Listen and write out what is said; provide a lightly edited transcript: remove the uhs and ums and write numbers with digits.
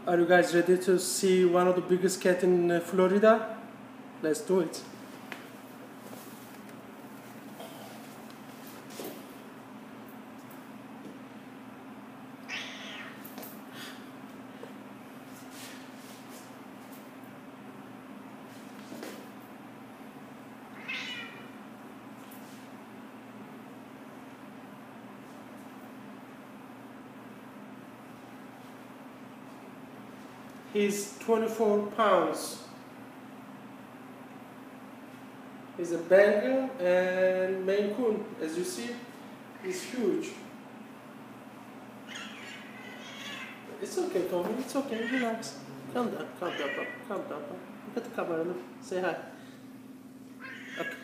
Are you guys ready to see one of the biggest cats in Florida? Let's do it. He's 24 pounds. He's a Bengal and Maine Coon. As you see, he's huge. It's okay, Tommy. It's okay. Relax. Calm down, Papa. Calm down, Papa. Look at the camera. Look. Say hi. Okay.